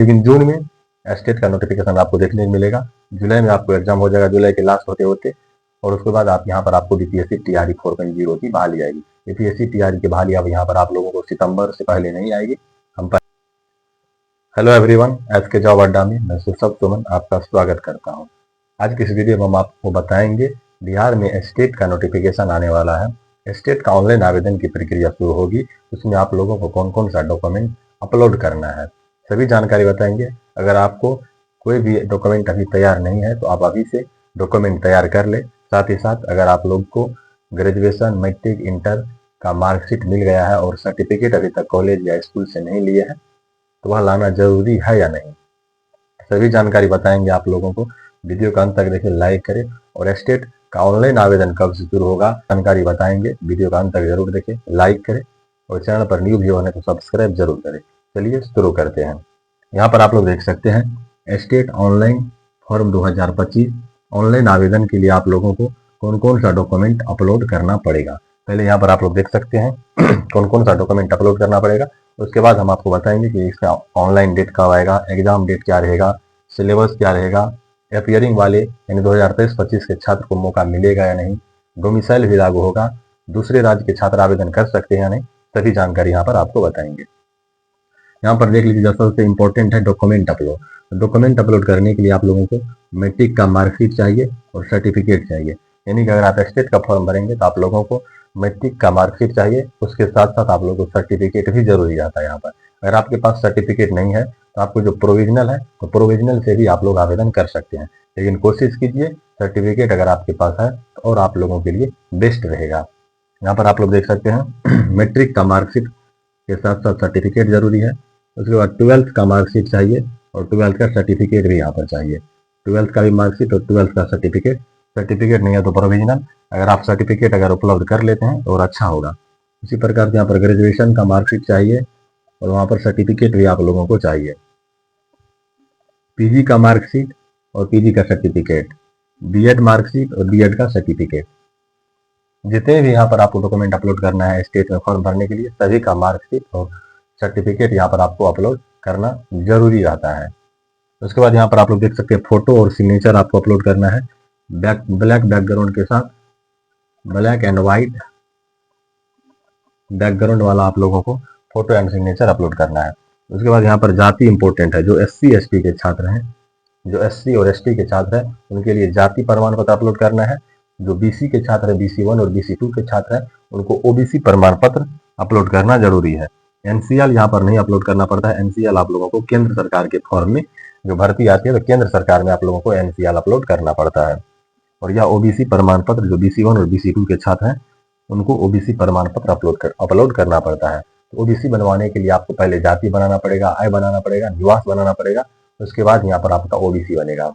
लेकिन जून में स्टेट का नोटिफिकेशन आपको देखने को मिलेगा। जुलाई में आपको एग्जाम हो जाएगा, जुलाई के लास्ट होते होते, और उसके बाद आप यहाँ पर आपको बीपीएससी टीआरई 4.0 की बहाली आएगी। बीपीएससी टीआरई की बहाली अब यहाँ पर आप लोगों को सितंबर से पहले नहीं आएगी। हेलो एवरीवन, आज के जॉब अड्डा में मैं सुशब सुमन आपका स्वागत करता हूँ। आज की इस वीडियो में हम आपको बताएंगे बिहार में स्टेट का नोटिफिकेशन आने वाला है। स्टेट का ऑनलाइन आवेदन की प्रक्रिया शुरू होगी, उसमें आप लोगों को कौन कौन सा डॉक्यूमेंट अपलोड करना है, सभी जानकारी बताएंगे। अगर आपको कोई भी डॉक्यूमेंट अभी तैयार नहीं है तो आप अभी से डॉक्यूमेंट तैयार कर ले। साथ ही साथ अगर आप लोग को ग्रेजुएशन, मैट्रिक, इंटर का मार्कशीट मिल गया है और सर्टिफिकेट अभी तक कॉलेज या स्कूल से नहीं लिए हैं तो वह लाना जरूरी है या नहीं, सभी जानकारी बताएंगे आप लोगों को। वीडियो का अंत तक देखें, लाइक करें, और स्टेट का ऑनलाइन आवेदन कब से शुरू होगा जानकारी बताएंगे। वीडियो का अंत तक जरूर देखें, लाइक करें, और चैनल पर न्यू व्यू होने तो सब्सक्राइब जरूर करें। चलिए शुरू करते हैं। यहाँ पर आप लोग देख सकते हैं स्टेट ऑनलाइन फॉर्म 2025 ऑनलाइन आवेदन के लिए आप लोगों को कौन कौन सा डॉक्यूमेंट अपलोड करना पड़ेगा। पहले यहाँ पर आप लोग देख सकते हैं कौन कौन सा डॉक्यूमेंट अपलोड करना पड़ेगा। उसके बाद हम आपको बताएंगे कि इसका ऑनलाइन डेट कब आएगा, एग्जाम डेट क्या रहेगा, सिलेबस क्या रहेगा, अपियरिंग वाले यानी 2023-25 के छात्र को मौका मिलेगा या नहीं, डोमिसाइल भी लागू होगा, दूसरे राज्य के छात्र आवेदन कर सकते हैं या नहीं, सभी जानकारी यहाँ पर आपको बताएंगे। यहाँ पर देख लीजिए, सबसे इम्पोर्टेंट है डॉक्यूमेंट अपलोड। डॉक्यूमेंट अपलोड करने के लिए आप लोगों को मैट्रिक का मार्कशीट चाहिए और सर्टिफिकेट चाहिए। यानी कि अगर आप स्टेट का फॉर्म भरेंगे तो आप लोगों को मैट्रिक का मार्कशीट चाहिए, उसके साथ साथ आप लोगों को सर्टिफिकेट भी जरूरी आता है। यहाँ पर अगर आपके पास सर्टिफिकेट नहीं है तो आपको जो प्रोविजनल है तो प्रोविजनल से भी आप लोग आवेदन कर सकते हैं, लेकिन कोशिश कीजिए सर्टिफिकेट अगर आपके पास है तो और आप लोगों के लिए बेस्ट रहेगा। यहाँ पर आप लोग देख सकते हैं मैट्रिक का मार्कशीट के साथ साथ सर्टिफिकेट जरूरी है। उसके बाद 12th का मार्कशीट चाहिए और 12th का सर्टिफिकेट भी यहाँ पर चाहिए। 12th का भी मार्कशीट और 12th का सर्टिफिकेट, सर्टिफिकेट नहीं है तो प्रोविजनल। अगर आप सर्टिफिकेट अगर उपलब्ध कर लेते हैं तो और अच्छा होगा। इसी प्रकार से यहाँ पर ग्रेजुएशन का मार्कशीट चाहिए और वहाँ पर सर्टिफिकेट भी आप लोगों को चाहिए। पीजी का मार्कशीट और पीजी का सर्टिफिकेट, बीएड मार्कशीट और बीएड का सर्टिफिकेट, जितने भी यहाँ पर आपको डॉक्यूमेंट अपलोड करना है स्टेट में फॉर्म भरने के लिए, सभी का मार्कशीट और सर्टिफिकेट यहाँ पर आपको अपलोड करना जरूरी रहता है। उसके बाद यहाँ पर आप लोग देख सकते हैं फोटो और सिग्नेचर आपको अपलोड करना है। ब्लैक बैकग्राउंड के साथ ब्लैक एंड व्हाइट बैकग्राउंड वाला आप लोगों को फोटो एंड सिग्नेचर अपलोड करना है। उसके बाद यहाँ पर जाति इंपॉर्टेंट है। जो एससी एसटी के छात्र हैं, जो एससी और एसटी के छात्र हैं उनके लिए जाति प्रमाण पत्र अपलोड करना है। जो बीसी के छात्र है, BC1 और BC2 के छात्र हैं उनको ओबीसी प्रमाण पत्र अपलोड करना जरूरी है। एनसीएल यहाँ पर नहीं अपलोड करना पड़ता है। एनसीएल आप लोगों को केंद्र सरकार के फॉर्म में जो भर्ती आती है तो केंद्र सरकार में आप लोगों को एनसीएल अपलोड करना पड़ता है। और यह ओबीसी प्रमाण पत्र जो BC1 और BC2 के छात्र हैं उनको ओबीसी प्रमाण पत्र अपलोड करना पड़ता है। तो ओबीसी बनवाने के लिए आपको पहले जाति बनाना पड़ेगा, आय बनाना पड़ेगा, निवास बनाना पड़ेगा, उसके बाद यहाँ पर आपका ओबीसी बनेगा।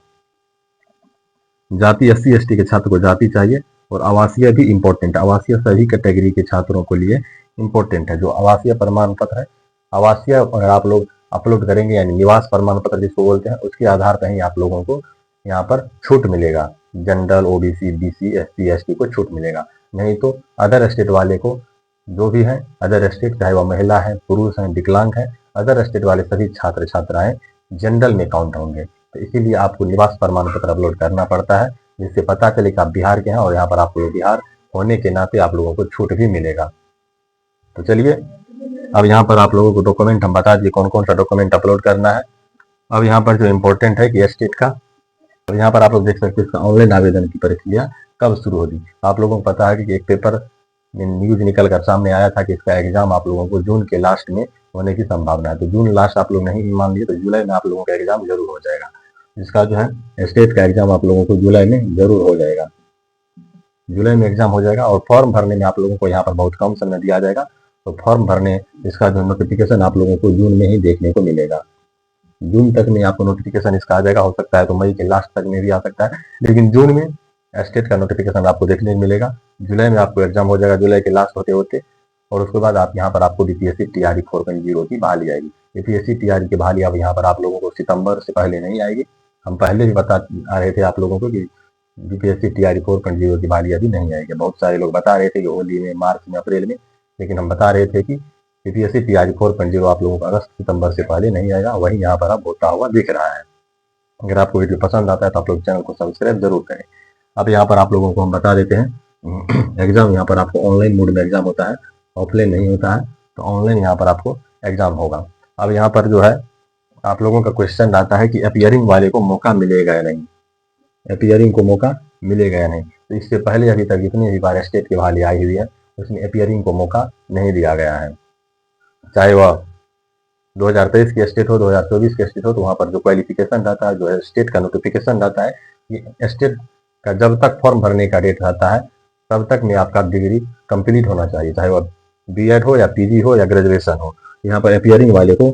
जाति SC ST के छात्र को जाति चाहिए और आवासीय भी इम्पोर्टेंट है। आवासीय सभी कैटेगरी के छात्रों के लिए इम्पोर्टेंट है। जो आवासीय प्रमाण पत्र है, आवासीय अगर आप लोग अपलोड करेंगे यानी निवास प्रमाण पत्र जिसको बोलते हैं, उसके आधार पर ही आप लोगों को यहाँ पर छूट मिलेगा। General, OBC, BC, SC ST को छूट मिलेगा। नहीं तो अदर स्टेट वाले को, जो भी है अदर स्टेट, चाहे वह महिला है, पुरुष है, विकलांग है, अदर स्टेट वाले सभी छात्र छात्राएं जनरल में काउंट होंगे। तो इसीलिए आपको निवास प्रमाण पत्र अपलोड करना पड़ता है, जिससे पता चले कि आप बिहार के हैं और यहाँ पर आपको बिहार होने के नाते आप लोगों को छूट भी मिलेगा। तो चलिए अब यहाँ पर आप लोगों को डॉक्यूमेंट हम बता दिए कौन कौन सा डॉक्यूमेंट अपलोड करना है। अब यहाँ पर जो इम्पोर्टेंट है कि स्टेट का, अब यहाँ पर आप लोग देख सकते हैं इसका ऑनलाइन आवेदन की प्रक्रिया कब शुरू होगी। आप लोगों को पता है कि एक पेपर में न्यूज निकल कर सामने आया था कि इसका एग्जाम आप लोगों को जून के लास्ट में होने की संभावना है। तो जून लास्ट आप लोग नहीं मान लिए तो जुलाई में आप लोगों का एग्जाम जरूर हो जाएगा। जिसका जो है स्टेट का एग्जाम आप लोगों को जुलाई में जरूर हो जाएगा। जुलाई में एग्जाम हो जाएगा और फॉर्म भरने में आप लोगों को यहाँ पर बहुत कम समय दिया जाएगा। तो फॉर्म भरने इसका जो नोटिफिकेशन आप लोगों को जून में ही देखने को मिलेगा। जून तक में आपको नोटिफिकेशन इसका आ जाएगा, हो सकता है तो मई के लास्ट तक में भी आ सकता है, लेकिन जून में स्टेट का नोटिफिकेशन आपको देखने को मिलेगा। जुलाई में आपको एग्जाम हो जाएगा, जुलाई के लास्ट होते होते, और उसके बाद आप यहाँ पर आपको बीपीएससी टीआरई 4.0 की बहाली आएगी। बीपीएससी टीआरई की बहाली अब यहाँ पर आप लोगों को सितंबर से पहले नहीं आएगी। हम पहले भी बता आ रहे थे आप लोगों को कि बीपीएससी टीआरई 4.0 की बहाली अभी नहीं आएगी। बहुत सारे लोग बता रहे थे कि होली में, मार्च में, अप्रैल में, लेकिन हम बता रहे थे कि बीपीएससी टीआरई 4.0 आप लोगों को अगस्त सितंबर से पहले नहीं आएगा, वही यहाँ पर अब होता हुआ दिख रहा है। अगर आपको वीडियो पसंद आता है तो आप लोग चैनल को सब्सक्राइब जरूर करें। अब यहाँ पर आप लोगों को हम बता देते हैं एग्जाम यहाँ पर आपको ऑनलाइन मोड में एग्जाम होता है, ऑफलाइन नहीं होता है, तो ऑनलाइन यहाँ पर आपको एग्जाम होगा। अब यहाँ पर जो है आप लोगों का क्वेश्चन आता है कि अपीयरिंग वाले को मौका मिलेगा या नहीं, अपीयरिंग को मौका मिलेगा या नहीं। तो इससे पहले अभी तक जितनी भी बार स्टेट की बहाली आई हुई है उसमें अपीयरिंग को मौका नहीं दिया गया है, चाहे वह 2023 की स्टेट हो, 2024 की स्टेट हो, तो वहाँ पर जो क्वालिफिकेशन रहता है, जो है स्टेट का नोटिफिकेशन रहता है, ये स्टेट का जब तक फॉर्म भरने का डेट रहता है तब तक में आपका डिग्री कंप्लीट होना चाहिए, चाहे वह बीएड हो या पीजी हो या ग्रेजुएशन हो। यहाँ पर अपीयरिंग वाले को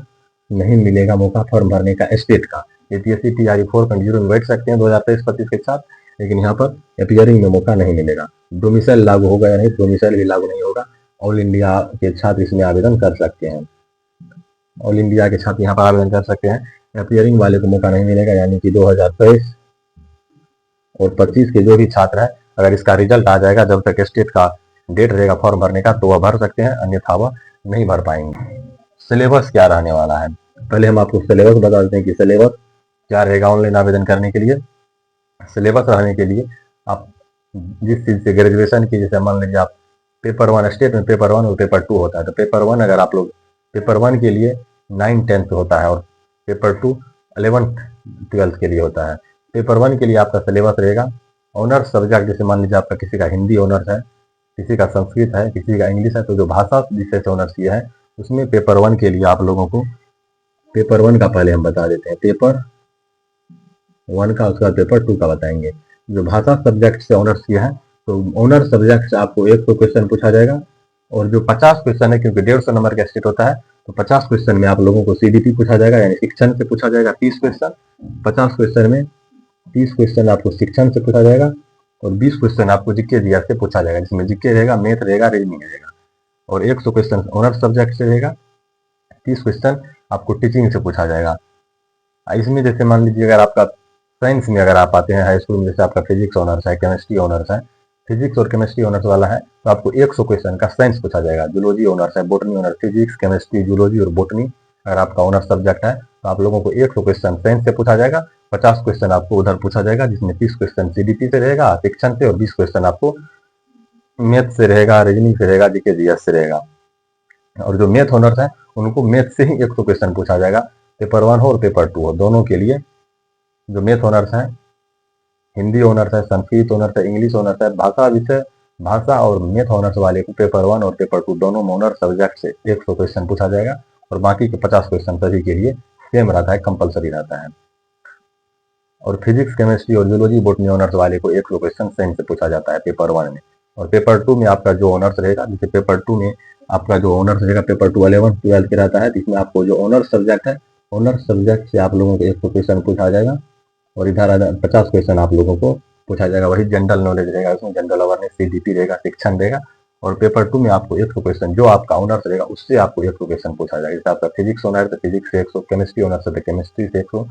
नहीं मिलेगा मौका फॉर्म भरने का स्टेट का। यूपीएससी टीआरई 4.0 में बैठ सकते हैं 2023-25 के साथ, लेकिन यहाँ पर अपीयरिंग में मौका नहीं मिलेगा। डोमिसाइल लागू होगा या नहीं, डोमिसाइल भी लागू नहीं होगा। ऑल इंडिया के छात्र इसमें आवेदन कर सकते हैं, ऑल इंडिया के छात्र यहाँ पर आवेदन कर सकते हैं। अपीयरिंग वाले को मौका नहीं मिलेगा, यानी कि 2023 और 25 के जो भी छात्र है, अगर इसका रिजल्ट आ जाएगा जब तक स्टेट का डेट रहेगा फॉर्म भरने का तो वह भर सकते हैं, अन्यथा वह नहीं भर पाएंगे। सिलेबस क्या रहने वाला है, पहले हम आपको सिलेबस बता देते हैं कि सिलेबस क्या रहेगा ऑनलाइन आवेदन करने के लिए। सिलेबस रहने के लिए आप जिस चीज से ग्रेजुएशन की, जैसे मान लीजिए आप पेपर 1 स्टेट में पेपर 1 और पेपर 2 होता है, तो पेपर 1 अगर आप लोग पेपर 1 के लिए 9-10 होता है और पेपर 2 11th-12th के लिए होता है। पेपर 1 के लिए आपका सिलेबस रहेगा ऑनर्स सब्जेक्ट, जैसे मान लीजिए आपका किसी का हिंदी ऑनर्स है, किसी का संस्कृत है, किसी का इंग्लिश है, तो जो भाषा विषय से ऑनर्स किया है उसमें पेपर 1 के लिए आप लोगों को पेपर 1 का पहले हम बता देते हैं, पेपर 1 का, उसका पेपर 2 का बताएंगे। जो भाषा सब्जेक्ट से ऑनर्स किया है तो ऑनर्स सब्जेक्ट से आपको 100 क्वेश्चन पूछा जाएगा, और जो 50 क्वेश्चन है, क्योंकि 150 नंबर का स्टेट होता है, तो 50 क्वेश्चन में आप लोगों को सीडीपी पूछा जाएगा, यानी शिक्षण से पूछा जाएगा 30 क्वेश्चन। 50 क्वेश्चन में 30 क्वेश्चन आपको शिक्षण से पूछा जाएगा और 20 क्वेश्चन आपको जीके जीएस से पूछा जाएगा, जिसमें जीके रहेगा, मैथ रहेगा, रीजनिंग रहेगा। और 100 क्वेश्चन ऑनर्स सब्जेक्ट से रहेगा, 30 क्वेश्चन आपको टीचिंग से पूछा जाएगा। इसमें जैसे मान लीजिए अगर आपका साइंस में अगर आप आते हैं हाई स्कूल में, जैसे आपका फिजिक्स ऑनर्स है, केमिस्ट्री ऑनर्स है, फिजिक्स और केमिस्ट्री ऑनर्स वाला है, तो आपको 100 क्वेश्चन का साइंस पूछा जाएगा। जूलॉजी ऑनर्स है, botany honours, physics, chemistry, zoology और बोटनी अगर आपका ऑनर्स सब्जेक्ट है, तो आप लोगों को 100 क्वेश्चन साइंस से पूछा जाएगा, 50 क्वेश्चन आपको उधर पूछा जाएगा, जिसमें 30 क्वेश्चन सीडीपी से रहेगा, शिक्षण से, और 20 क्वेश्चन आपको मैथ से रहेगा, रीजनिंग से रहेगा, जीके जीएस से रहेगा। और जो मैथ ऑनर्स है उनको मैथ से ही 100 क्वेश्चन पूछा जाएगा, पेपर 1 हो और पेपर 2 हो, दोनों के लिए। जो मैथ ऑनर्स है, हिंदी ऑनर्स है, संस्कृत ऑनर्स है, इंग्लिश ऑनर्स है, भाषा विषय, भाषा और मैथ ऑनर्स वाले को पेपर 1 और पेपर 2 दोनों ऑनर्स सब्जेक्ट से 100 क्वेश्चन पूछा जाएगा, और बाकी के 50 क्वेश्चन सभी के लिए सेम रहता है, कंपलसरी रहता है। और फिजिक्स, केमिस्ट्री और जूलॉजी, बोटनी ऑनर्स वाले को 100 क्वेश्चन साइंस से पूछा जाता है पेपर 1 में। और पेपर 2 में आपका जो ऑनर्स रहेगा, जैसे पेपर 2 में आपका जो ऑनर्स रहेगा पेपर 2 11th-12th के रहता है, जिसमें आपको जो ऑनर्स सब्जेक्ट है, ऑनर्स सब्जेक्ट से आप लोगों को 100 क्वेश्चन पूछा जाएगा, और इधर 50 क्वेश्चन आप लोगों को पूछा जाएगा। वही जनरल नॉलेज रहेगा, उसमें जनरल अवेयरनेस, सीडीपी रहेगा, शिक्षण रहेगा। और पेपर 2 में आपको 100 क्वेश्चन जो आपका ऑनर्स रहेगा उससे आपको 100 क्वेश्चन पूछा जाएगा। जैसे आपका फिजिक्स ऑनर्स है तो फिजिक्स से 100, केमिस्ट्री ऑनर्स है तो केमिस्ट्री से 100,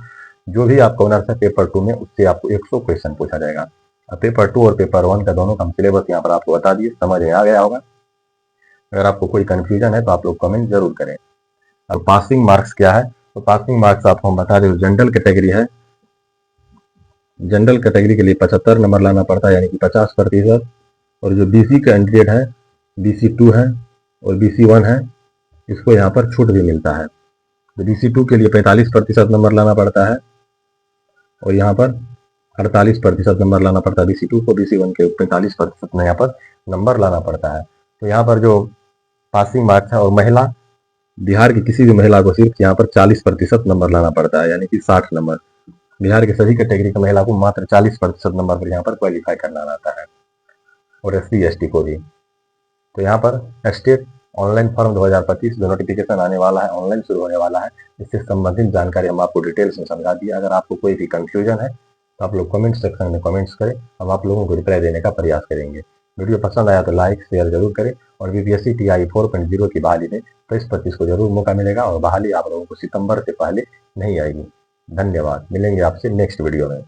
जो भी आपका ऑनर्स है पेपर 2 में उससे आपको 100 क्वेश्चन पूछा जाएगा। अब पेपर 2 और पेपर 1 का दोनों का सिलेबस यहाँ पर आपको बता दिए, समझ में आ गया होगा। अगर आपको कोई कंफ्यूजन है तो आप लोग कमेंट जरूर करें। अब पासिंग मार्क्स क्या है, तो पासिंग मार्क्स आपको हम बता दें, जनरल कैटेगरी है, जनरल कैटेगरी के लिए 75 नंबर लाना पड़ता है, यानी कि 50%। और जो बीसी कैंडिडेट है, बीसी 2 है और बीसी 1 है, इसको यहाँ पर छूट भी मिलता है। तो बीसी 2 के लिए 45% नंबर लाना पड़ता है, और यहाँ पर 48% नंबर लाना पड़ता है बीसी 2 को, बीसी 1 के 45% में यहाँ पर नंबर लाना पड़ता है। तो यहाँ पर जो पासिंग मार्क्स है, और महिला, बिहार की किसी भी महिला को सिर्फ यहाँ पर 40% नंबर लाना पड़ता है, यानी कि 60 नंबर। बिहार के सभी कैटेगरी की महिला को मात्र 40% नंबर पर यहाँ पर क्वालिफाई करना रहता है, और एससी एसटी को भी। तो यहाँ पर स्टेट ऑनलाइन फॉर्म 2025 जो नोटिफिकेशन आने वाला है, ऑनलाइन शुरू होने वाला है, इससे संबंधित जानकारी हम आपको डिटेल्स में समझा दी। अगर आपको कोई भी कंफ्यूजन है तो आप लोग कमेंट सेक्शन में कमेंट्स करें, हम आप लोगों को रिप्लाई देने का प्रयास करेंगे। वीडियो पसंद आया तो लाइक शेयर जरूर करें, और बीपीएससी टीआरई 4.0 की बहाली में 23-25 को जरूर मौका मिलेगा, और बहाली आप लोगों को सितंबर से पहले नहीं आएगी। धन्यवाद, मिलेंगे आपसे नेक्स्ट वीडियो में।